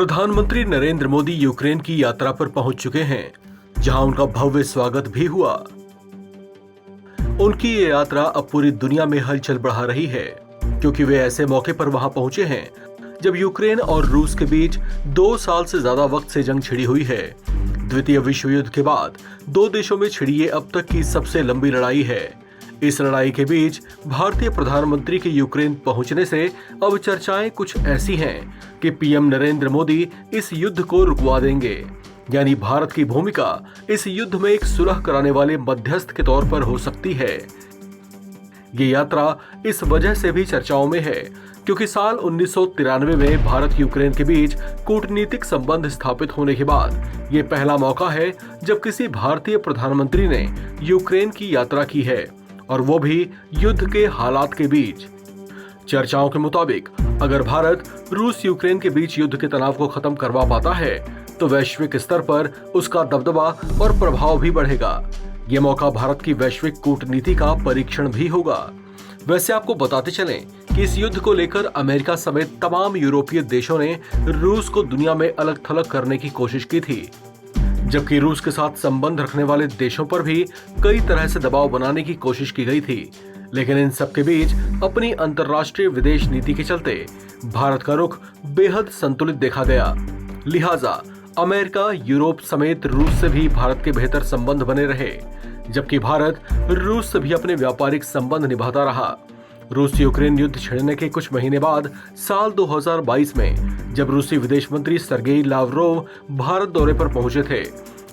प्रधानमंत्री नरेंद्र मोदी यूक्रेन की यात्रा पर पहुंच चुके हैं, जहां उनका भव्य स्वागत भी हुआ। उनकी ये यात्रा अब पूरी दुनिया में हलचल बढ़ा रही है, क्योंकि वे ऐसे मौके पर वहां पहुंचे हैं जब यूक्रेन और रूस के बीच 2 साल से ज्यादा वक्त से जंग छिड़ी हुई है। द्वितीय विश्व युद्ध के बाद दो देशों में छिड़ी ये अब तक की सबसे लंबी लड़ाई है। इस लड़ाई के बीच भारतीय प्रधानमंत्री के यूक्रेन पहुंचने से अब चर्चाएं कुछ ऐसी हैं कि पीएम नरेंद्र मोदी इस युद्ध को रुकवा देंगे, यानी भारत की भूमिका इस युद्ध में एक सुलह कराने वाले मध्यस्थ के तौर पर हो सकती है। ये यात्रा इस वजह से भी चर्चाओं में है क्योंकि साल 1993 में भारत यूक्रेन के बीच कूटनीतिक संबंध स्थापित होने के बाद ये पहला मौका है जब किसी भारतीय प्रधानमंत्री ने यूक्रेन की यात्रा की है, और वो भी युद्ध के हालात के बीच। चर्चाओं के मुताबिक अगर भारत रूस यूक्रेन के बीच युद्ध के तनाव को खत्म करवा पाता है तो वैश्विक स्तर पर उसका दबदबा और प्रभाव भी बढ़ेगा। ये मौका भारत की वैश्विक कूटनीति का परीक्षण भी होगा। वैसे आपको बताते चलें कि इस युद्ध को लेकर अमेरिका समेत तमाम यूरोपीय देशों ने रूस को दुनिया में अलग थलग करने की कोशिश की थी, जबकि रूस के साथ संबंध रखने वाले देशों पर भी कई तरह से दबाव बनाने की कोशिश की गई थी। लेकिन इन सब के बीच अपनी अंतर्राष्ट्रीय विदेश नीति के चलते भारत का रुख बेहद संतुलित देखा गया। लिहाजा अमेरिका, यूरोप समेत रूस से भी भारत के बेहतर संबंध बने रहे, जबकि भारत रूस से भी अपने व्यापारिक संबंध निभाता रहा। रूस यूक्रेन युद्ध छिड़ने के कुछ महीने बाद साल 2022 में जब रूसी विदेश मंत्री सर्गेई लावरोव भारत दौरे पर पहुंचे थे,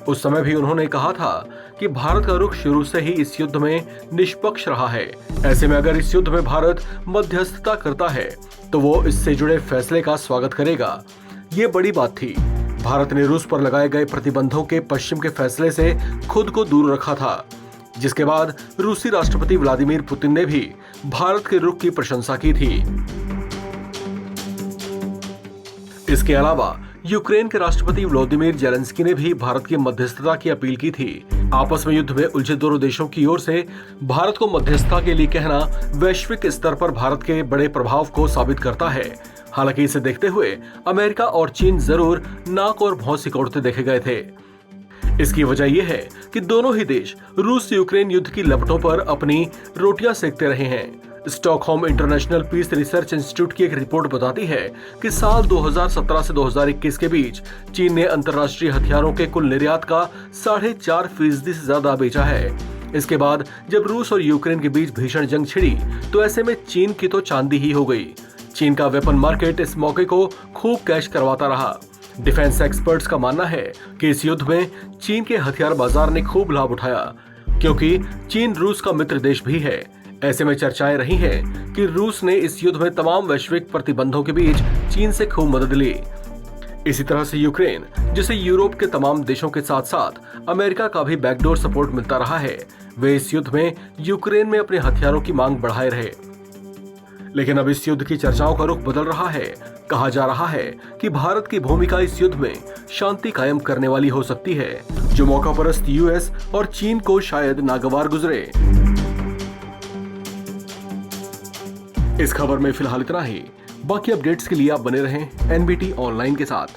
उस समय भी उन्होंने कहा था कि भारत का रुख शुरू से ही इस युद्ध में निष्पक्ष रहा है। ऐसे में अगर इस युद्ध में भारत मध्यस्थता करता है तो वो इससे जुड़े फैसले का स्वागत करेगा। ये बड़ी बात थी। भारत ने रूस पर लगाए गए प्रतिबंधों के पश्चिम के फैसले से खुद को दूर रखा था, जिसके बाद रूसी राष्ट्रपति व्लादिमीर पुतिन ने भी भारत के रुख की प्रशंसा की थी। इसके अलावा यूक्रेन के राष्ट्रपति व्लादिमीर जेलेंस्की ने भी भारत की मध्यस्थता की अपील की थी। आपस में युद्ध में उलझे दोनों देशों की ओर से भारत को मध्यस्थता के लिए कहना वैश्विक स्तर पर भारत के बड़े प्रभाव को साबित करता है। हालांकि इसे देखते हुए अमेरिका और चीन जरूर नाक और भौं सिकोड़ते देखे गए थे। इसकी वजह यह है कि दोनों ही देश रूस यूक्रेन युद्ध की लपटों पर अपनी रोटियां सेकते रहे हैं। Stockholm International Peace Research Institute की एक रिपोर्ट बताती है कि साल 2017 से 2021 के बीच चीन ने अंतर्राष्ट्रीय हथियारों के कुल निर्यात का 4.5% से ज्यादा बेचा है। इसके बाद जब रूस और यूक्रेन के बीच भीषण जंग छिड़ी तो ऐसे में चीन की तो चांदी ही हो गई। चीन का वेपन मार्केट इस मौके को खूब कैश करवाता रहा। डिफेंस एक्सपर्ट्स का मानना है कि इस युद्ध में चीन के हथियार बाजार ने खूब लाभ उठाया, क्योंकि चीन रूस का मित्र देश भी है। ऐसे में चर्चाएं रही हैं कि रूस ने इस युद्ध में तमाम वैश्विक प्रतिबंधों के बीच चीन से खूब मदद ली। इसी तरह से यूक्रेन, जिसे यूरोप के तमाम देशों के साथ साथ अमेरिका का भी बैकडोर सपोर्ट मिलता रहा है, वे इस युद्ध में यूक्रेन में अपने हथियारों की मांग बढ़ाए रहे। लेकिन अब इस युद्ध की चर्चाओं का रुख बदल रहा है। कहा जा रहा है कि भारत की भूमिका इस युद्ध में शांति कायम करने वाली हो सकती है, जो मौका परस्त यूएस और चीन को शायद नागवार गुजरे। इस खबर में फिलहाल इतना ही। बाकी अपडेट्स के लिए आप बने रहें एनबीटी ऑनलाइन के साथ।